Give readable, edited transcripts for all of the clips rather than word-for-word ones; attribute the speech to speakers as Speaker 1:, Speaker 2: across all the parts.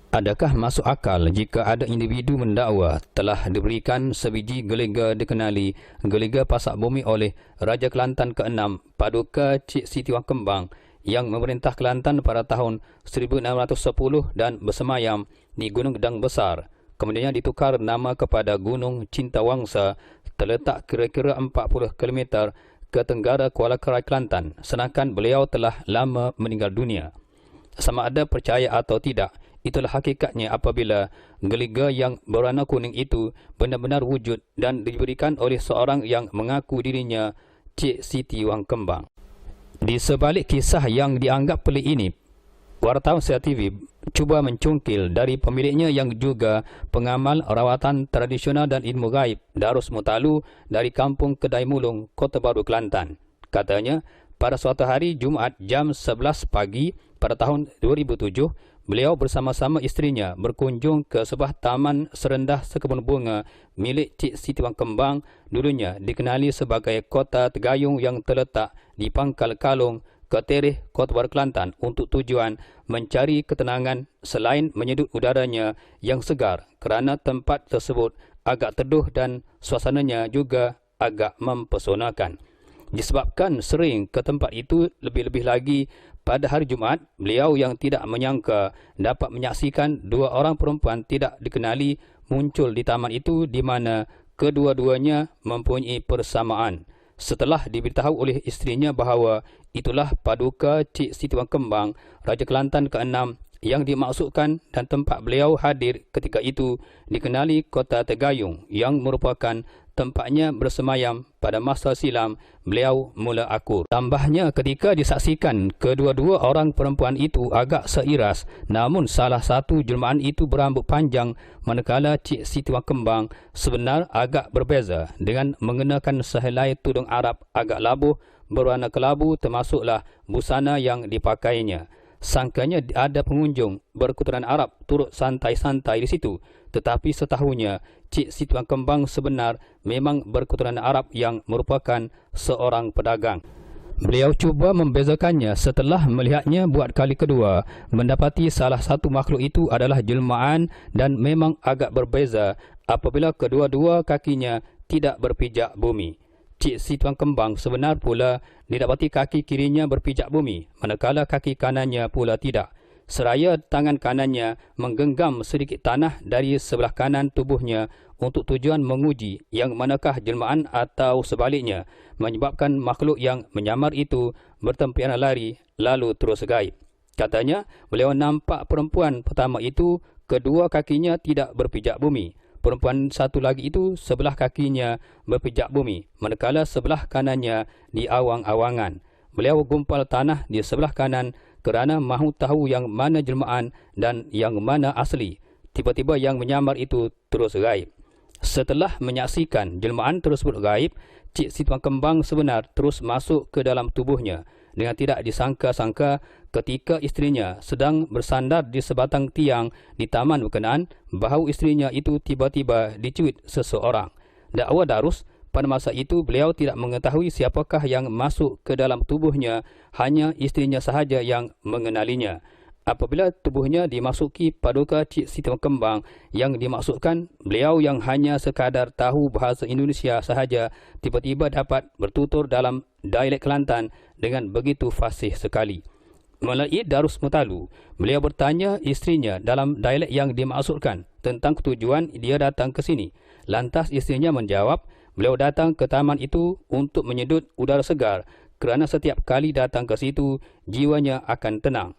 Speaker 1: Adakah masuk akal jika ada individu mendakwa telah diberikan sebiji gelega dikenali gelega pasak bumi oleh Raja Kelantan ke-6 Paduka Cik Siti Wang Kembang yang memerintah Kelantan pada tahun 1610 dan bersemayam di Gunung Gedang Besar. Kemudiannya ditukar nama kepada Gunung Cintawangsa, terletak kira-kira 40 km ke tenggara Kuala Kerai, Kelantan, sedangkan beliau telah lama meninggal dunia. Sama ada percaya atau tidak, itulah hakikatnya apabila gelega yang berwarna kuning itu benar-benar wujud dan diberikan oleh seorang yang mengaku dirinya Cik Siti Wang Kembang. Di sebalik kisah yang dianggap pelik ini, wartawan Siar TV cuba mencungkil dari pemiliknya yang juga pengamal rawatan tradisional dan ilmu gaib Darus Mutalu dari Kampung Kedai Mulung, Kota Baru, Kelantan. Katanya, pada suatu hari Jumaat jam 11 pagi pada tahun 2007, beliau bersama-sama isterinya berkunjung ke sebuah taman serendah sekebun bunga milik Cik Siti Wang Kembang, dulunya dikenali sebagai Kota Tegayung yang terletak di Pangkal Kalung, Ketereh, Kota Baru, Kelantan, untuk tujuan mencari ketenangan selain menyedut udaranya yang segar kerana tempat tersebut agak teduh dan suasananya juga agak mempesonakan. Disebabkan sering ke tempat itu, lebih-lebih lagi pada hari Jumaat, beliau yang tidak menyangka dapat menyaksikan dua orang perempuan tidak dikenali muncul di taman itu di mana kedua-duanya mempunyai persamaan. Setelah diberitahu oleh isterinya bahawa itulah Paduka Cik Siti Wang Kembang, Raja Kelantan ke-6 yang dimaksudkan, dan tempat beliau hadir ketika itu dikenali Kota Tegayung yang merupakan tempatnya bersemayam pada masa silam beliau mula akur. Tambahnya, ketika disaksikan kedua-dua orang perempuan itu agak seiras, namun salah satu jelmaan itu berambut panjang manakala Cik Siti Wang Kembang sebenar agak berbeza dengan mengenakan sehelai tudung Arab agak labuh berwarna kelabu, termasuklah busana yang dipakainya. Sangkanya ada pengunjung berketurunan Arab turut santai-santai di situ, tetapi setahunya Cik Siti Wang Kembang sebenar memang berketurunan Arab yang merupakan seorang pedagang. Beliau cuba membezakannya setelah melihatnya buat kali kedua, mendapati salah satu makhluk itu adalah jelmaan dan memang agak berbeza apabila kedua-dua kakinya tidak berpijak bumi. Cik Siti Wang Kembang sebenar pula didapati kaki kirinya berpijak bumi, manakala kaki kanannya pula tidak. Seraya tangan kanannya menggenggam sedikit tanah dari sebelah kanan tubuhnya untuk tujuan menguji yang manakah jelmaan atau sebaliknya, menyebabkan makhluk yang menyamar itu bertempiaran lari lalu terus gaib. Katanya, beliau nampak perempuan pertama itu kedua kakinya tidak berpijak bumi. Perempuan satu lagi itu sebelah kakinya berpijak bumi, manakala sebelah kanannya di awang-awangan. Beliau gumpal tanah di sebelah kanan kerana mahu tahu yang mana jelmaan dan yang mana asli. Tiba-tiba yang menyamar itu terus gaib. Setelah menyaksikan jelmaan tersebut gaib, Cik Siti Wang Kembang sebenar terus masuk ke dalam tubuhnya. Dengan tidak disangka-sangka, ketika isterinya sedang bersandar di sebatang tiang di taman berkenaan, bahu isterinya itu tiba-tiba dicuit seseorang. Dakwa Darus, pada masa itu beliau tidak mengetahui siapakah yang masuk ke dalam tubuhnya, hanya isterinya sahaja yang mengenalinya. Apabila tubuhnya dimasuki Paduka Cik Siti Wang Kembang, yang dimaksudkan beliau yang hanya sekadar tahu bahasa Indonesia sahaja, tiba-tiba dapat bertutur dalam dialek Kelantan dengan begitu fasih sekali. Melalui Darus Mutalu, beliau bertanya isterinya dalam dialek yang dimaksudkan tentang tujuan dia datang ke sini. Lantas isterinya menjawab, beliau datang ke taman itu untuk menyedut udara segar kerana setiap kali datang ke situ, jiwanya akan tenang.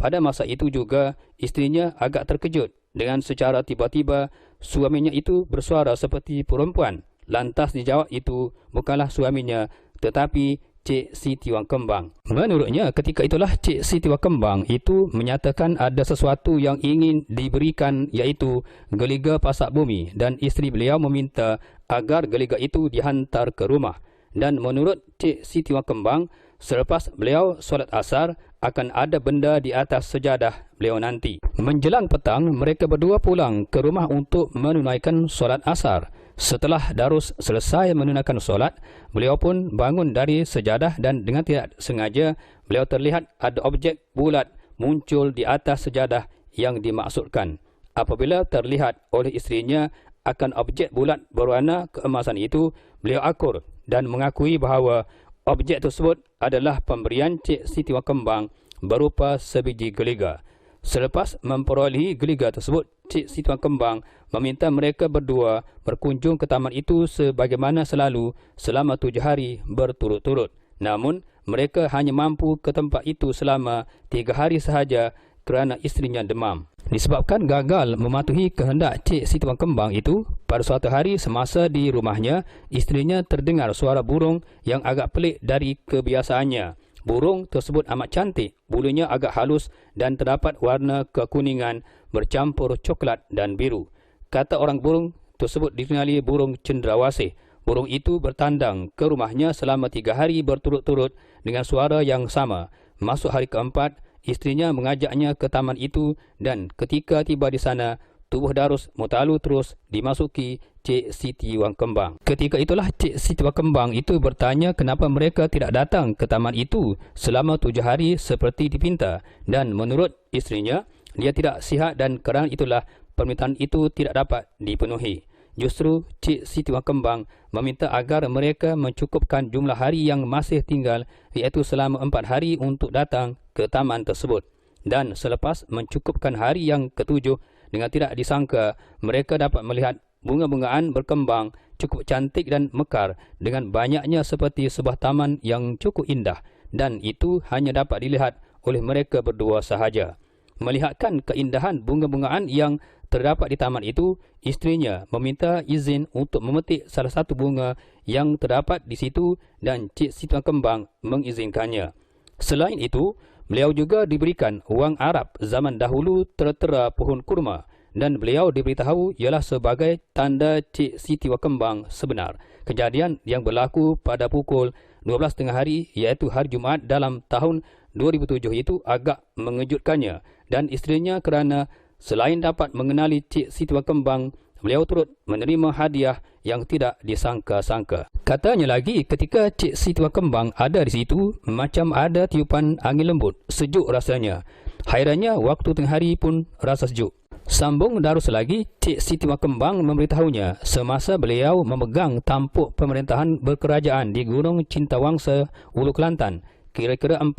Speaker 1: Pada masa itu juga, isterinya agak terkejut Dengan secara tiba-tiba, suaminya itu bersuara seperti perempuan. Lantas dijawab itu bukanlah suaminya, tetapi Cik Siti Wang Kembang. Menurutnya, ketika itulah Cik Siti Wang Kembang itu menyatakan ada sesuatu yang ingin diberikan, iaitu geliga pasak bumi, dan isteri beliau meminta agar geliga itu dihantar ke rumah. Dan menurut Cik Siti Wang Kembang, selepas beliau solat asar, akan ada benda di atas sejadah beliau nanti. Menjelang petang, mereka berdua pulang ke rumah untuk menunaikan solat asar. Setelah Darus selesai menunaikan solat, beliau pun bangun dari sejadah dan dengan tidak sengaja, beliau terlihat ada objek bulat muncul di atas sejadah yang dimaksudkan. Apabila terlihat oleh isterinya akan objek bulat berwarna keemasan itu, beliau akur dan mengakui bahawa objek tersebut adalah pemberian Cik Siti Wang Kembang berupa sebiji geliga. Selepas memperolehi geliga tersebut, Cik Siti Wang Kembang meminta mereka berdua berkunjung ke taman itu sebagaimana selalu selama 7 hari berturut-turut. Namun, mereka hanya mampu ke tempat itu selama 3 hari sahaja kerana isterinya demam. Disebabkan gagal mematuhi kehendak Cik Siti Wang Kembang itu, pada suatu hari semasa di rumahnya, isterinya terdengar suara burung yang agak pelik dari kebiasaannya. Burung tersebut amat cantik, bulunya agak halus dan terdapat warna kekuningan bercampur coklat dan biru. Kata orang burung tersebut dikenali burung cendrawasih. Burung itu bertandang ke rumahnya selama 3 hari berturut-turut dengan suara yang sama. Masuk hari keempat, isterinya mengajaknya ke taman itu dan ketika tiba di sana, tubuh Darus Mutalu terus dimasuki Cik Siti Wang Kembang. Ketika itulah Cik Siti Wang Kembang itu bertanya kenapa mereka tidak datang ke taman itu selama 7 hari seperti dipinta. Dan menurut isterinya, dia tidak sihat dan kerana itulah permintaan itu tidak dapat dipenuhi. Justru Cik Siti Wang Kembang meminta agar mereka mencukupkan jumlah hari yang masih tinggal, iaitu selama 4 hari untuk datang ke taman tersebut. Dan selepas mencukupkan hari yang ke-7, dengan tidak disangka mereka dapat melihat bunga-bungaan berkembang cukup cantik dan mekar dengan banyaknya seperti sebuah taman yang cukup indah, dan itu hanya dapat dilihat oleh mereka berdua sahaja. Melihatkan keindahan bunga-bungaan yang terdapat di taman itu, isterinya meminta izin untuk memetik salah satu bunga yang terdapat di situ dan Cik Siti Wang Kembang mengizinkannya. Selain itu, beliau juga diberikan wang Arab zaman dahulu tertera pohon kurma dan beliau diberitahu ialah sebagai tanda Cik Siti Wang Kembang sebenar. Kejadian yang berlaku pada pukul 12 tengah hari iaitu hari Jumaat dalam tahun 2007 itu agak mengejutkannya dan isterinya kerana selain dapat mengenali Cik Siti Wang Kembang, beliau turut menerima hadiah yang tidak disangka-sangka. Katanya lagi, ketika Cik Siti Wang Kembang ada di situ, macam ada tiupan angin lembut, sejuk rasanya. Hairannya, waktu tengah hari pun rasa sejuk. Sambung Darus lagi, Cik Siti Wang Kembang memberitahunya semasa beliau memegang tampuk pemerintahan berkerajaan di Gunung Cintawangsa, Ulu Kelantan, kira-kira 40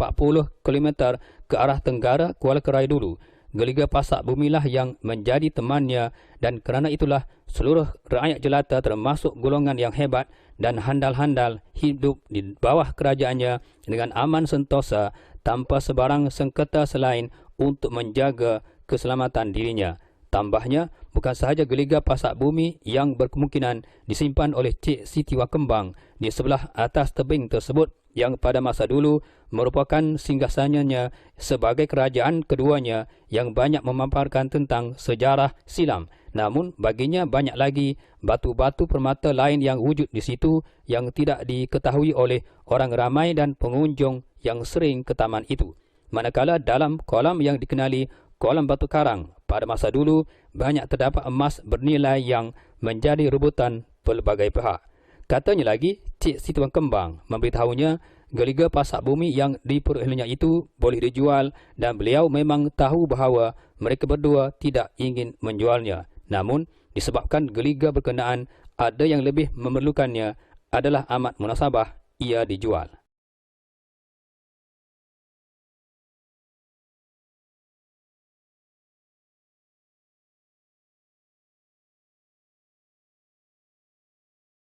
Speaker 1: km ke arah tenggara Kuala Kerai dulu. Geliga pasak bumilah yang menjadi temannya dan kerana itulah seluruh rakyat jelata termasuk golongan yang hebat dan handal-handal hidup di bawah kerajaannya dengan aman sentosa tanpa sebarang sengketa selain untuk menjaga keselamatan dirinya. Tambahnya, bukan sahaja geliga pasak bumi yang berkemungkinan disimpan oleh Cik Siti Wang Kembang di sebelah atas tebing tersebut yang pada masa dulu merupakan singgahsananya sebagai kerajaan keduanya yang banyak memaparkan tentang sejarah silam. Namun baginya banyak lagi batu-batu permata lain yang wujud di situ yang tidak diketahui oleh orang ramai dan pengunjung yang sering ke taman itu. Manakala dalam kolam yang dikenali kolam batu karang, pada masa dulu banyak terdapat emas bernilai yang menjadi rebutan pelbagai pihak. Katanya lagi, Cik Siti Wang Kembang memberitahunya geliga pasak bumi yang diperolehinya itu boleh dijual dan beliau memang tahu bahawa mereka berdua tidak ingin menjualnya. Namun, disebabkan geliga berkenaan ada yang lebih memerlukannya adalah amat munasabah ia dijual.